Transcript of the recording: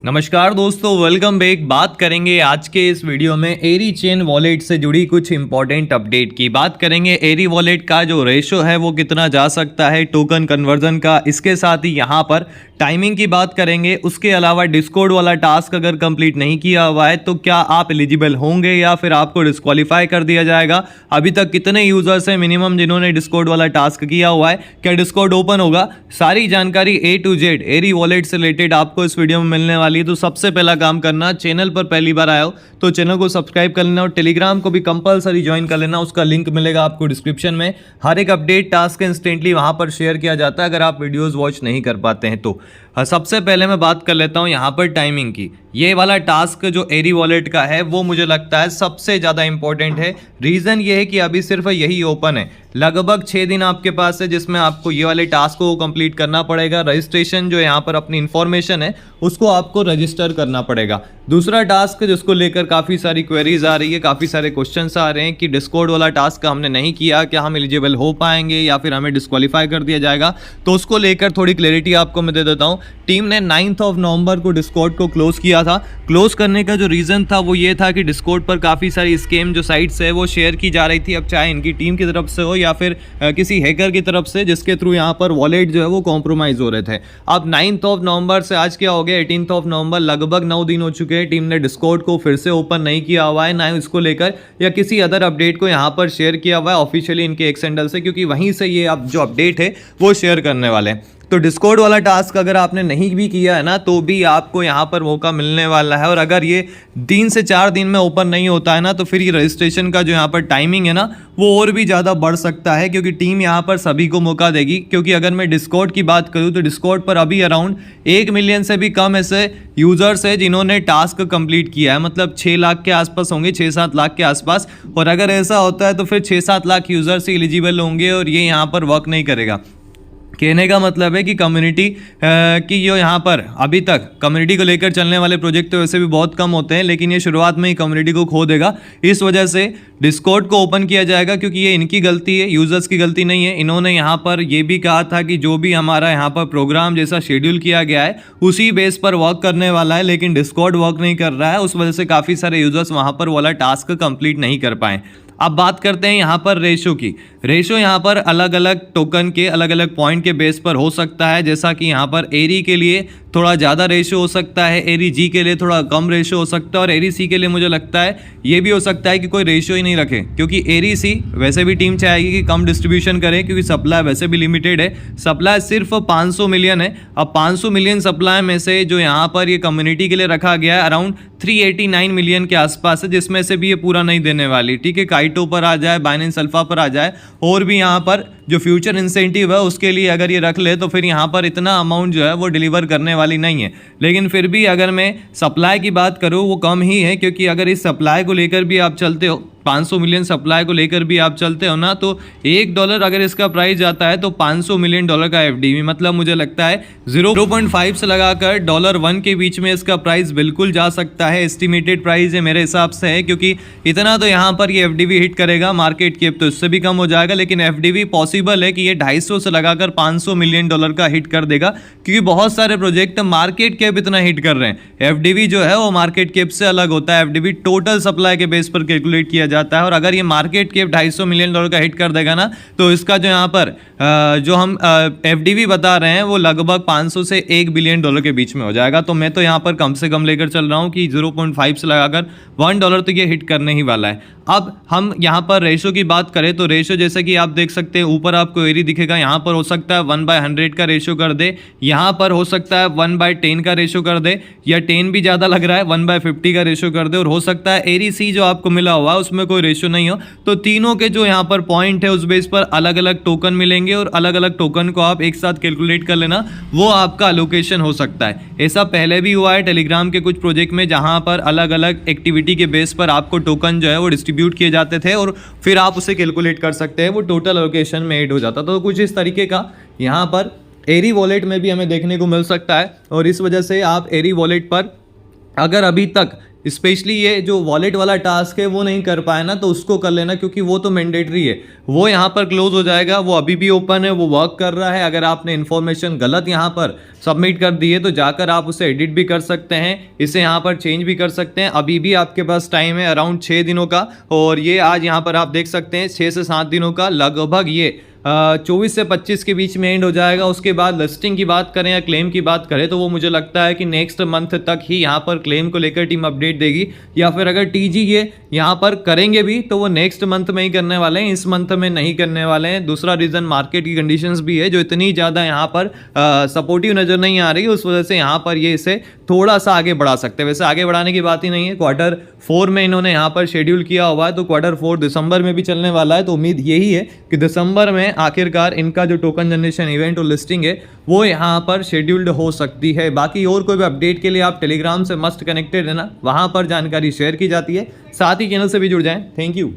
नमस्कार दोस्तों, welcome back. बात करेंगे आज के इस वीडियो में एरी चेन वॉलेट से जुड़ी कुछ इंपॉर्टेंट अपडेट की। बात करेंगे एरी वॉलेट का जो रेशो है वो कितना जा सकता है टोकन कन्वर्जन का। इसके साथ ही यहाँ पर टाइमिंग की बात करेंगे। उसके अलावा डिस्कॉर्ड वाला टास्क अगर कंप्लीट नहीं किया हुआ है तो क्या आप एलिजिबल होंगे या फिर आपको डिस्क्वालीफाई कर दिया जाएगा। अभी तक कितने यूजर्स हैं मिनिमम जिन्होंने डिस्कॉर्ड वाला टास्क किया हुआ है, क्या डिस्कॉर्ड ओपन होगा, सारी जानकारी A to Z एरी वॉलेट से रिलेटेड आपको इस वीडियो में मिलने वाली। तो सबसे पहला काम करना, चैनल पर पहली बार आए हो तो चैनल को सब्सक्राइब कर लेना और टेलीग्राम को भी कंपलसरी ज्वाइन कर लेना। उसका लिंक मिलेगा आपको डिस्क्रिप्शन में। हर एक अपडेट टास्क इंस्टेंटली वहां पर शेयर किया जाता है अगर आप वीडियोस वॉच नहीं कर पाते हैं तो। सबसे पहले मैं बात कर लेता हूं यहां पर टाइमिंग की। ये वाला टास्क जो एरी वॉलेट का है वो मुझे लगता है सबसे ज़्यादा इंपॉर्टेंट है। रीज़न ये है कि अभी सिर्फ यही ओपन है। लगभग 6 दिन आपके पास है जिसमें आपको ये वाले टास्क को कंप्लीट करना पड़ेगा। रजिस्ट्रेशन जो यहाँ पर अपनी इन्फॉर्मेशन है उसको आपको रजिस्टर करना पड़ेगा। दूसरा टास्क जिसको लेकर काफ़ी सारी क्वेरीज आ रही है, काफ़ी सारे क्वेश्चंस आ रहे हैं कि डिस्कॉर्ड वाला टास्क हमने नहीं किया, क्या हम एलिजिबल हो पाएंगे या फिर हमें डिस्क्वालीफाई कर दिया जाएगा। तो उसको लेकर थोड़ी क्लैरिटी आपको मैं दे देता हूँ। टीम ने 9 नवंबर को डिस्कॉर्ड को क्लोज किया था। क्लोज करने का जो रीज़न था वो ये था कि डिस्कॉर्ड पर काफ़ी सारी स्कैम जो साइट्स है वो शेयर की जा रही थी। अब चाहे इनकी टीम की तरफ से हो या फिर किसी हैकर की तरफ से, जिसके थ्रू यहाँ पर वॉलेट जो है वो कॉम्प्रोमाइज हो रहे थे। अब 9 नवंबर से आज क्या हो गया, 18 नवंबर, लगभग 9 दिन हो चुके हैं। टीम ने डिस्कॉर्ड को फिर से ओपन नहीं किया हुआ है, ना ही इसको लेकर या किसी अदर अपडेट को यहाँ पर शेयर किया हुआ है ऑफिशियली इनके एक्स हैंडल से, क्योंकि वहीं से ये अब जो अपडेट है वो शेयर करने वाले हैं। तो डिस्कॉर्ड वाला टास्क अगर आपने नहीं भी किया है ना तो भी आपको यहाँ पर मौका मिलने वाला है। और अगर ये 3 से 4 दिन में ओपन नहीं होता है ना तो फिर ये रजिस्ट्रेशन का जो यहाँ पर टाइमिंग है ना वो और भी ज़्यादा बढ़ सकता है, क्योंकि टीम यहाँ पर सभी को मौका देगी। क्योंकि अगर मैं डिस्कॉर्ड की बात करूँ तो डिस्कॉर्ड पर अभी अराउंड 1 मिलियन से भी कम ऐसे यूजर्स है जिन्होंने टास्क कंप्लीट किया है। मतलब 6 लाख के आसपास होंगे, 6-7 लाख के आसपास। और अगर ऐसा होता है तो फिर 6-7 लाख यूजर्स एलिजिबल होंगे और ये यहाँ पर वर्क नहीं करेगा। कहने का मतलब है कि कम्युनिटी की जो यहाँ पर अभी तक कम्युनिटी को लेकर चलने वाले प्रोजेक्ट तो वैसे भी बहुत कम होते हैं, लेकिन ये शुरुआत में ही कम्युनिटी को खो देगा। इस वजह से डिस्कॉर्ड को ओपन किया जाएगा, क्योंकि ये इनकी गलती है, यूजर्स की गलती नहीं है। इन्होंने यहाँ पर ये भी कहा था कि जो भी हमारा यहाँ पर प्रोग्राम जैसा शेड्यूल किया गया है उसी बेस पर वर्क करने वाला है, लेकिन डिस्कॉर्ड वर्क नहीं कर रहा है। उस वजह से काफ़ी सारे यूजर्स वहाँ पर वाला टास्क कंप्लीट नहीं कर पाए। अब बात करते हैं यहाँ पर रेशो की। रेशो यहाँ पर अलग अलग टोकन के अलग अलग पॉइंट के बेस पर हो सकता है। जैसा कि यहाँ पर एरी के लिए थोड़ा ज़्यादा रेशो हो सकता है, एरी जी के लिए थोड़ा कम रेशो हो सकता है और एरी सी के लिए मुझे लगता है ये भी हो सकता है कि कोई रेशो ही नहीं रखे, क्योंकि एरी सी वैसे भी टीम चाहेगी कि कम डिस्ट्रीब्यूशन करे, क्योंकि सप्लाई वैसे भी लिमिटेड है। सप्लाई सिर्फ 500 मिलियन है। अब 500 मिलियन सप्लाई में से जो यहाँ पर ये कम्युनिटी के लिए रखा गया है अराउंड 389 मिलियन के आसपास है, जिसमें से भी ये पूरा नहीं देने वाली। ठीक है, काइटो पर आ जाए, बाइनेंस अल्फा पर आ जाए और भी यहाँ पर जो फ्यूचर इंसेंटिव है उसके लिए अगर ये रख ले तो फिर यहाँ पर इतना अमाउंट जो है वो डिलीवर करने वाली नहीं है। लेकिन फिर भी अगर मैं सप्लाई की बात करूँ वो कम ही है, क्योंकि अगर इस सप्लाई को लेकर भी आप चलते हो, 500 मिलियन सप्लाई को लेकर भी आप चलते हो ना, तो $1 अगर इसका प्राइस जाता है तो $500 मिलियन का FDV, मतलब मुझे लगता है 0.5 से लगाकर $1 के बीच में इसका प्राइस बिल्कुल जा सकता है। एस्टिमेटेड प्राइस है मेरे हिसाब से है, क्योंकि इतना तो यहाँ पर ये FDV हिट करेगा। मार्केट कैप तो इससे भी कम हो जाएगा, लेकिन FDV पॉसिबल है कि ये 250 से लगाकर $500 मिलियन का हिट कर देगा, क्योंकि बहुत सारे प्रोजेक्ट मार्केट कैप इतना हिट कर रहे हैं। FDV जो है वो मार्केट कैप से अलग होता है। FDV टोटल सप्लाई के बेस पर कैलकुलेट किया जाता है, और अगर ये मार्केट कैप $250 मिलियन का हिट कर देगा ना तो इसका जो यहाँ पर जो हम FDV बता रहे हैं वो लगभग 500 से $1 बिलियन के बीच में हो जाएगा। तो मैं तो यहाँ पर कम से कम लेकर चल रहा हूँ कि 0.5 से लगाकर $1 तो ये हिट करने ही वाला है। अब हम यहाँ पर रेशो की बात करें तो रेशो जैसे कि आप देख सकते हैं ऊपर आपको एरी दिखेगा, यहाँ पर हो सकता है 1/100 का रेशो कर दे, यहाँ पर हो सकता है 1/10 का रेशो कर दे, या 10 भी ज़्यादा लग रहा है 1/50 का रेशो कर दे, और हो सकता है एरी सी जो आपको मिला हुआ है उसमें कोई रेशो नहीं हो। तो तीनों के जो यहाँ पर पॉइंट है उस बेस पर अलग अलग टोकन मिलेंगे और अलग अलग टोकन को आप एक साथ कैलकुलेट कर लेना, वो आपका अलोकेशन हो सकता है। ऐसा पहले भी हुआ है टेलीग्राम के कुछ प्रोजेक्ट में, जहाँ पर अलग अलग एक्टिविटी के बेस पर आपको टोकन जो है वो डिस्ट्रीब्यूट किए जाते थे और फिर आप उसे कैलकुलेट कर सकते हैं, वो टोटल एलोकेशन में ऐड हो जाता। तो कुछ इस तरीके का यहाँ पर एरी वॉलेट में भी हमें देखने को मिल सकता है। और इस वजह से आप एरी वॉलेट पर अगर अभी तक स्पेशली ये जो वॉलेट वाला टास्क है वो नहीं कर पाए ना, तो उसको कर लेना, क्योंकि वो तो मैंडेटरी है। वो यहाँ पर क्लोज हो जाएगा, वो अभी भी ओपन है, वो वर्क कर रहा है। अगर आपने इन्फॉर्मेशन गलत यहाँ पर सबमिट कर दी है तो जाकर आप उसे एडिट भी कर सकते हैं, इसे यहाँ पर चेंज भी कर सकते हैं। अभी भी आपके पास टाइम है अराउंड 6 दिनों का, और ये आज यहाँ पर आप देख सकते हैं 6 से 7 दिनों का लगभग ये 24 से 25 के बीच में एंड हो जाएगा। उसके बाद लिस्टिंग की बात करें या क्लेम की बात करें तो वो मुझे लगता है कि नेक्स्ट मंथ तक ही यहाँ पर क्लेम को लेकर टीम अपडेट देगी, या फिर अगर टीजी ये यहाँ पर करेंगे भी तो वो नेक्स्ट मंथ में ही करने वाले हैं, इस मंथ में नहीं करने वाले हैं। दूसरा रीज़न मार्केट की कंडीशंस भी है जो इतनी ज़्यादा यहाँ पर सपोर्टिव नज़र नहीं आ रही, उस वजह से यहाँ पर ये इसे थोड़ा सा आगे बढ़ा सकते हैं। वैसे आगे बढ़ाने की बात ही नहीं है, Q4 में इन्होंने यहाँ पर शेड्यूल किया हुआ है, तो Q4 दिसंबर में भी चलने वाला है। तो उम्मीद यही है कि दिसंबर में आखिरकार इनका जो टोकन जनरेशन इवेंट और लिस्टिंग है वो यहाँ पर शेड्यूल्ड हो सकती है। बाकी और कोई भी अपडेट के लिए आप टेलीग्राम से मस्ट कनेक्टेड है ना, वहाँ पर जानकारी शेयर की जाती है। साथ ही चैनल से भी जुड़ जाएं। Thank you.